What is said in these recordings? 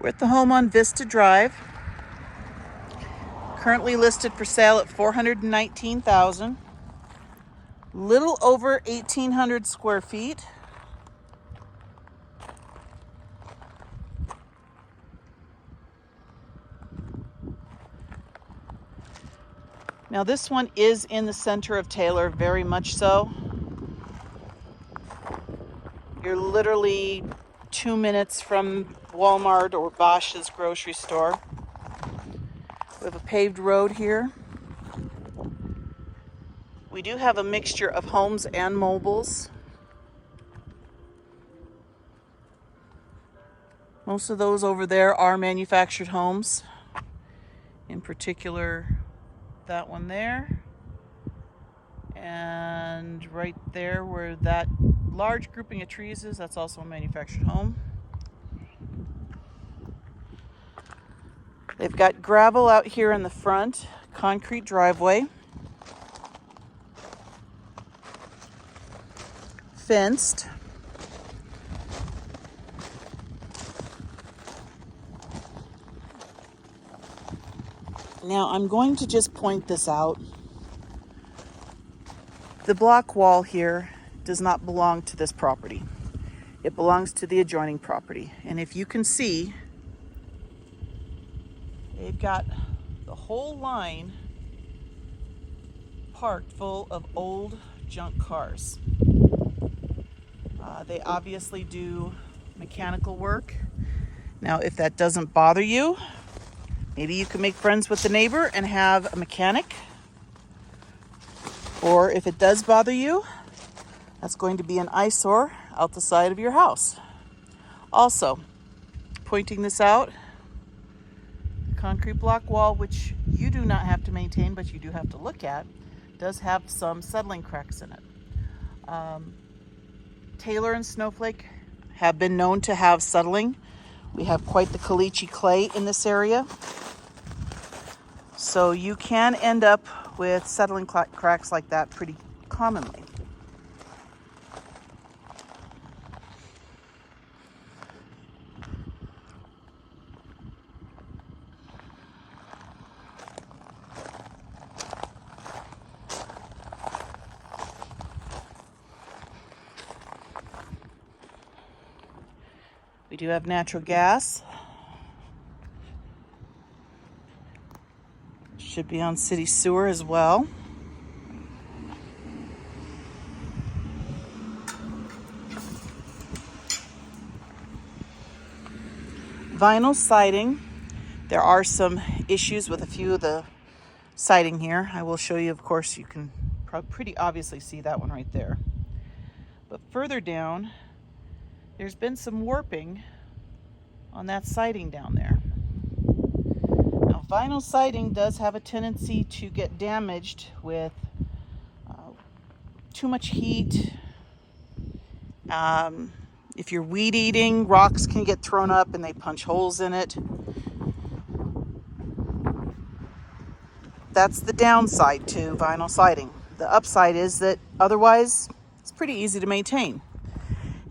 We're at the home on Vista Drive. Currently listed for sale at $419,000. Little over 1,800 square feet. Now this one is in the center of Taylor, very much so. You're literally 2 minutes from Walmart or Bosch's grocery store. We have a paved road here. We do have a mixture of homes and mobiles. Most of those over there are manufactured homes. In particular, that one there. And right there where that large grouping of trees is, that's also a manufactured home. They've got gravel out here in the front, concrete driveway, fenced. Now I'm going to just point this out. The block wall here does not belong to this property. It belongs to the adjoining property. And if you can see, they've got the whole line parked full of old junk cars. They obviously do mechanical work. Now, if that doesn't bother you, maybe you can make friends with the neighbor and have a mechanic. Or if it does bother you, that's going to be an eyesore out the side of your house. Also, pointing this out, concrete block wall, which you do not have to maintain, but you do have to look at, does have some settling cracks in it. Taylor and Snowflake have been known to have settling. We have quite the caliche clay in this area. So you can end up with settling cracks like that pretty commonly. We do have natural gas. Should be on city sewer as well. Vinyl siding. There are some issues with a few of the siding here. I will show you, of course, you can pretty obviously see that one right there. But further down, there's been some warping on that siding down there. Now, vinyl siding does have a tendency to get damaged with too much heat. If you're weed eating, rocks can get thrown up and they punch holes in it. That's the downside to vinyl siding. The upside is that otherwise it's pretty easy to maintain.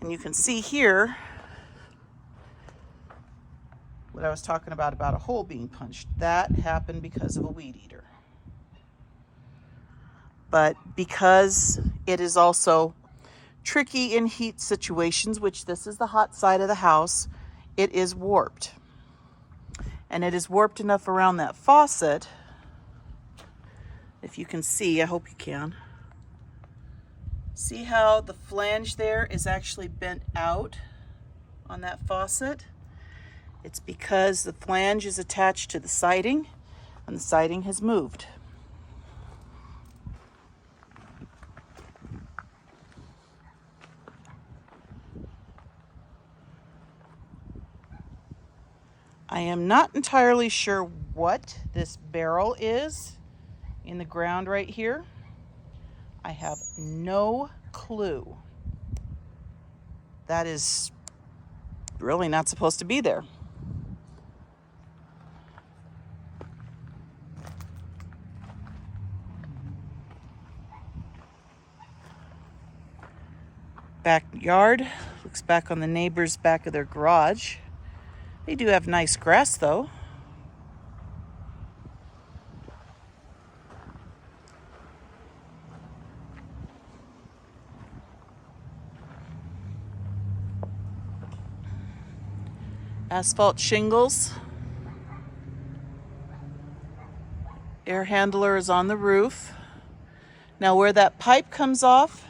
And you can see here what I was talking about a hole being punched. That happened because of a weed eater. But because it is also tricky in heat situations, which this is the hot side of the house, it is warped. And it is warped enough around that faucet, if you can see, I hope you can. See how the flange there is actually bent out on that faucet? It's because the flange is attached to the siding and the siding has moved. I am not entirely sure what this barrel is in the ground right here. I have no clue. That is really not supposed to be there. Backyard, looks back on the neighbor's back of their garage. They do have nice grass though. Asphalt shingles. Air handler is on the roof. Now where that pipe comes off,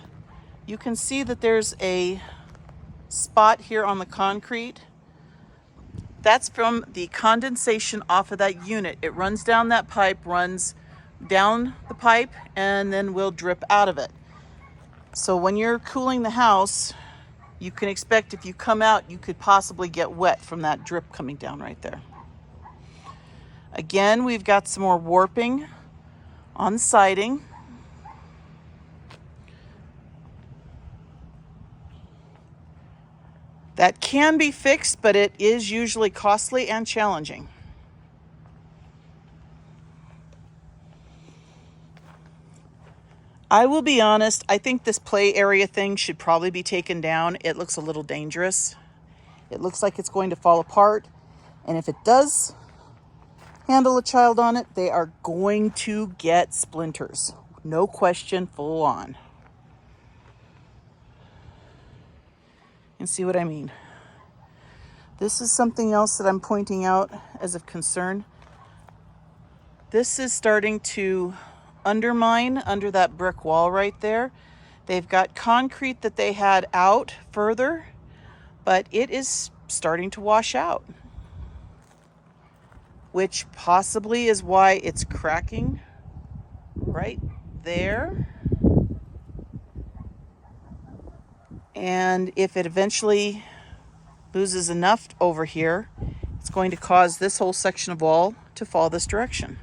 you can see that there's a spot here on the concrete. That's from the condensation off of that unit. It runs down that pipe, runs down the pipe, and then will drip out of it. So when you're cooling the house, you can expect if you come out, you could possibly get wet from that drip coming down right there. Again, we've got some more warping on the siding. That can be fixed, but it is usually costly and challenging. I will be honest, I think this play area thing should probably be taken down. It looks a little dangerous. It looks like it's going to fall apart. And if it does handle a child on it, they are going to get splinters. No question, full on. And see what I mean? This is something else that I'm pointing out as of concern. This is starting to undermine under that brick wall right there. They've got concrete that they had out further, but it is starting to wash out, which possibly is why it's cracking right there. And if it eventually loses enough over here, it's going to cause this whole section of wall to fall this direction.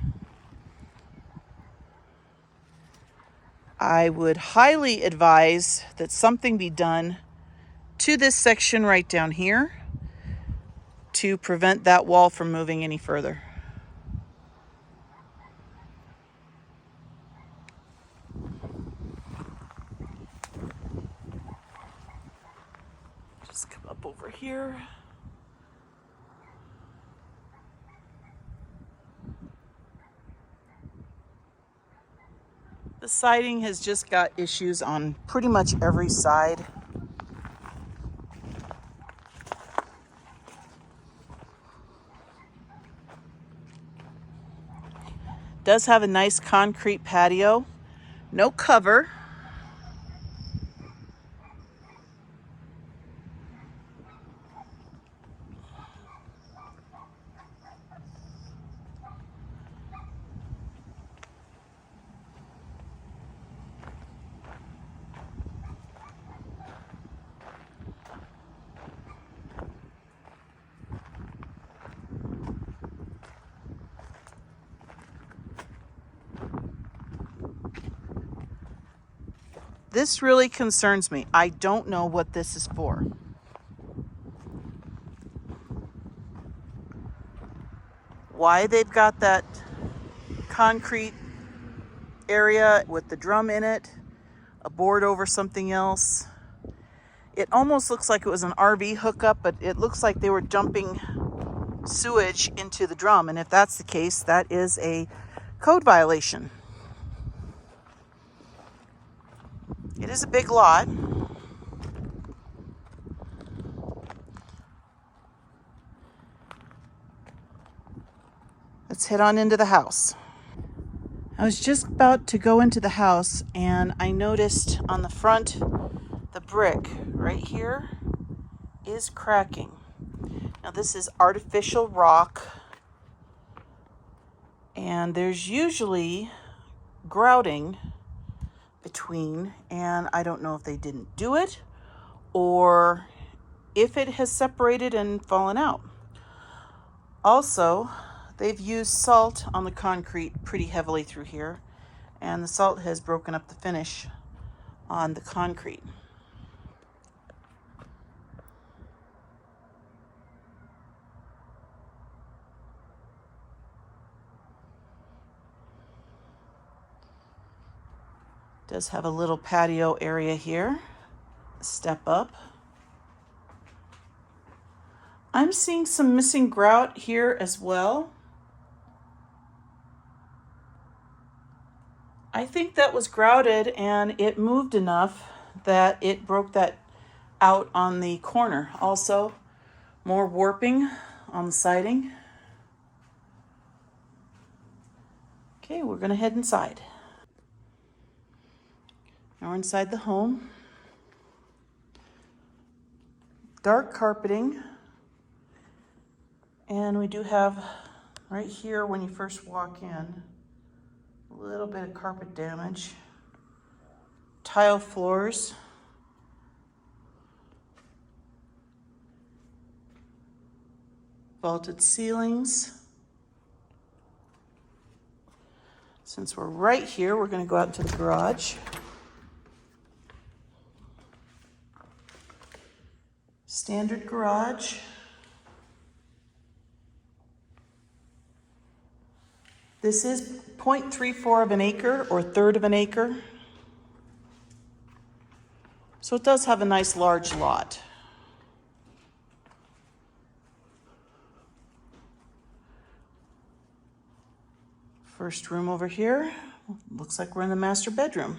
I would highly advise that something be done to this section right down here to prevent that wall from moving any further. Just come up over here. The siding has just got issues on pretty much every side. Does have a nice concrete patio, no cover. This really concerns me. I don't know what this is for. Why they've got that concrete area with the drum in it, a board over something else. It almost looks like it was an RV hookup, but it looks like they were dumping sewage into the drum. And if that's the case, that is a code violation. It is a big lot. Let's head on into the house. I was just about to go into the house and I noticed on the front, the brick right here is cracking. Now this is artificial rock and there's usually grouting between, and I don't know if they didn't do it or if it has separated and fallen out. Also, they've used salt on the concrete pretty heavily through here, and the salt has broken up the finish on the concrete. Does have a little patio area here. Step up. I'm seeing some missing grout here as well. I think that was grouted and it moved enough that it broke that out on the corner. Also, more warping on the siding. Okay, we're gonna head inside. Now we're inside the home. Dark carpeting. And we do have right here when you first walk in, a little bit of carpet damage. Tile floors. Vaulted ceilings. Since we're right here, we're going to go out into the garage. Standard garage. This is 0.34 of an acre or third of an acre. So it does have a nice large lot. First room over here. Looks like we're in the master bedroom.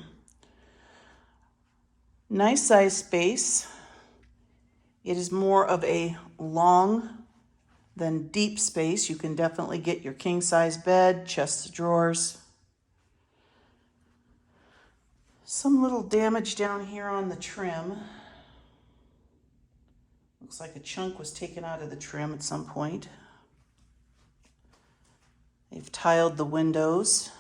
Nice size space. It is more of a long than deep space. You can definitely get your king size bed, chest of drawers. Some little damage down here on the trim. Looks like a chunk was taken out of the trim at some point. They've tiled the windows.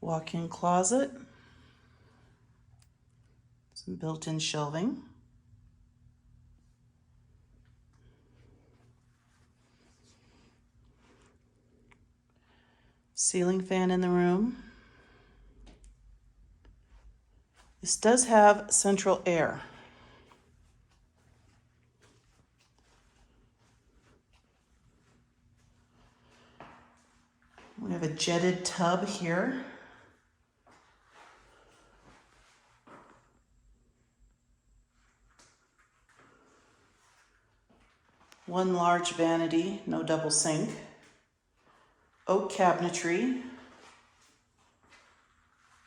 Walk-in closet. Some built-in shelving. Ceiling fan in the room. This does have central air. We have a jetted tub here. One large vanity, no double sink. Oak cabinetry.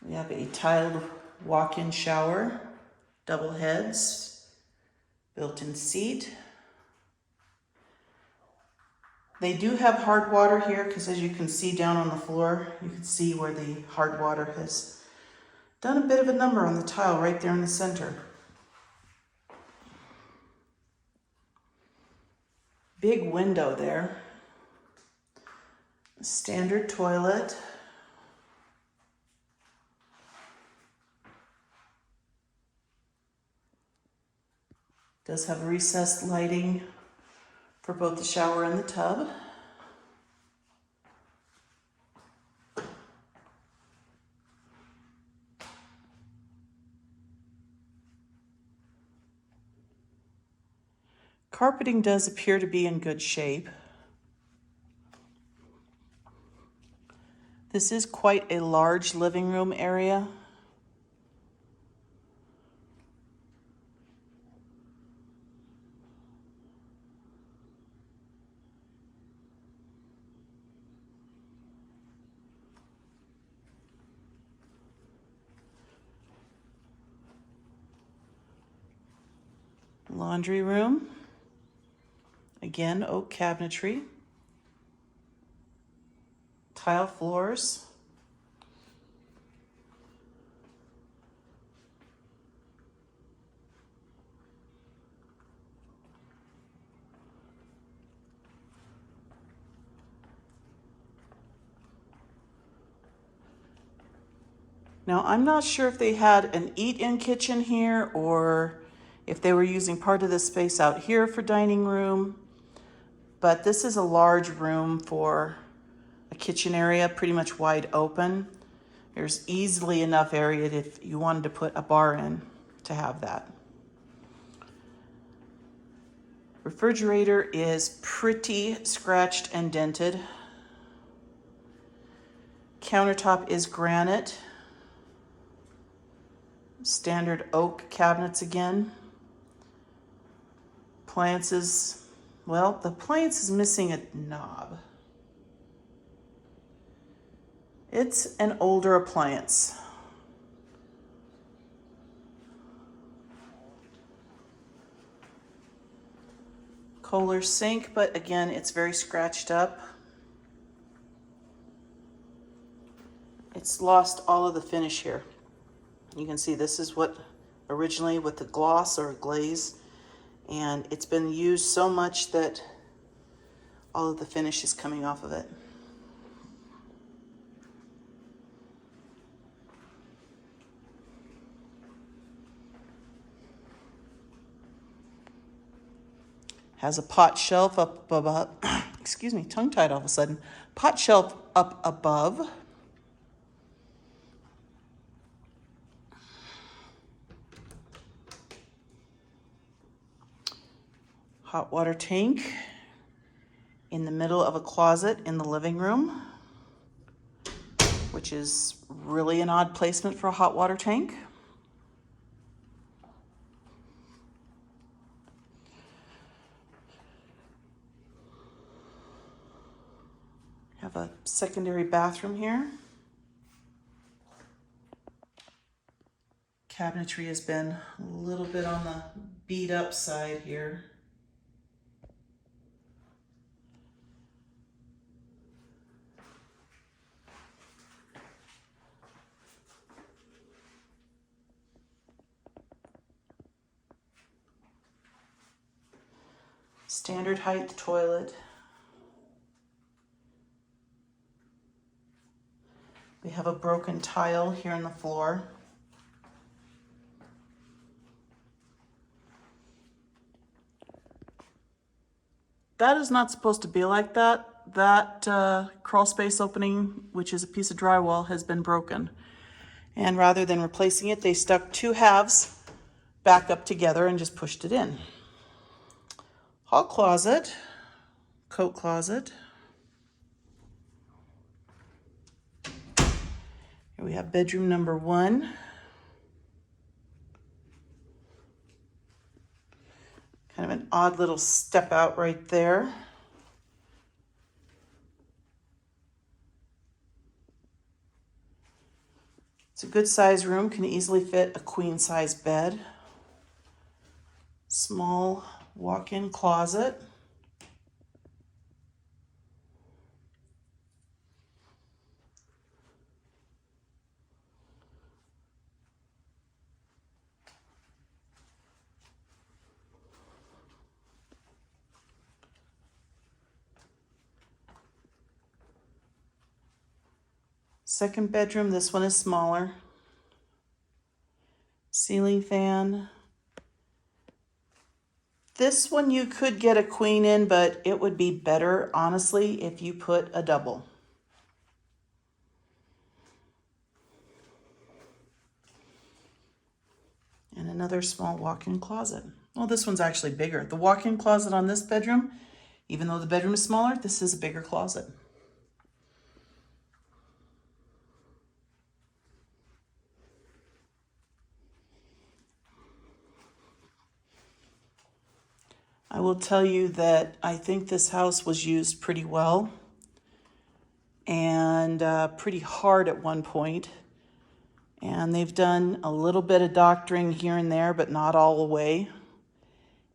We have a tiled walk-in shower, double heads, built-in seat. They do have hard water here because as you can see down on the floor, you can see where the hard water has done a bit of a number on the tile right there in the center. Big window there. Standard toilet. Does have recessed lighting for both the shower and the tub. Carpeting does appear to be in good shape. This is quite a large living room area. Laundry room. Again, oak cabinetry. Tile floors. Now, I'm not sure if they had an eat-in kitchen here or if they were using part of the space out here for dining room, but this is a large room for a kitchen area, pretty much wide open. There's easily enough area if you wanted to put a bar in to have that. Refrigerator is pretty scratched and dented. Countertop is granite. Standard oak cabinets again. Appliances, well, the appliance is missing a knob. It's an older appliance. Kohler sink, but again, it's very scratched up. It's lost all of the finish here. You can see this is what originally with the gloss or glaze, and it's been used so much that all of the finish is coming off of it. Has a pot shelf up above, excuse me, tongue-tied all of a sudden. Pot shelf up above. Hot water tank in the middle of a closet in the living room, which is really an odd placement for a hot water tank. Have a secondary bathroom here. Cabinetry has been a little bit on the beat up side here. Standard height toilet. We have a broken tile here in the floor. That is not supposed to be like that. That crawl space opening, which is a piece of drywall, has been broken. And rather than replacing it, they stuck two halves back up together and just pushed it in. Hall closet, coat closet. Here we have bedroom number 1. Kind of an odd little step out right there. It's a good size room, can easily fit a queen size bed. Small walk-in closet. Second bedroom, this one is smaller. Ceiling fan. This one you could get a queen in, but it would be better, honestly, if you put a double. And another small walk-in closet. Well, this one's actually bigger. The walk-in closet on this bedroom, even though the bedroom is smaller, this is a bigger closet. I will tell you that I think this house was used pretty well and pretty hard at one point. And they've done a little bit of doctoring here and there, but not all the way.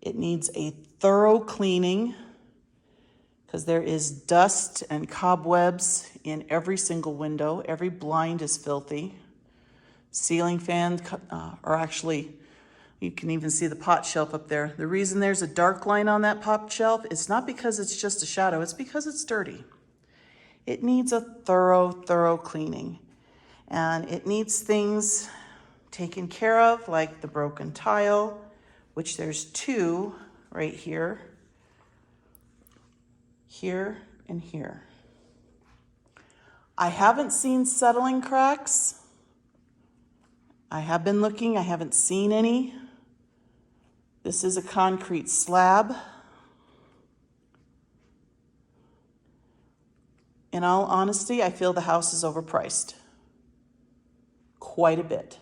It needs a thorough cleaning because there is dust and cobwebs in every single window. Every blind is filthy. Ceiling fan, or actually, you can even see the pot shelf up there. The reason there's a dark line on that pot shelf is not because it's just a shadow, it's because it's dirty. It needs a thorough cleaning. And it needs things taken care of, like the broken tile, which there's 2 right here, here, and here. I haven't seen settling cracks. I have been looking, I haven't seen any. This is a concrete slab. In all honesty, I feel the house is overpriced. Quite a bit.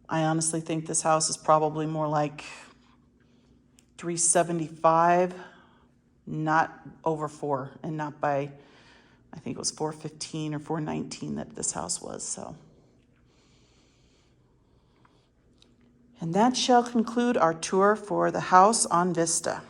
I honestly think this house is probably more like 375, not over 4, and not by, I think it was 415 or 419 that this house was. So, and that shall conclude our tour for the house on Vista.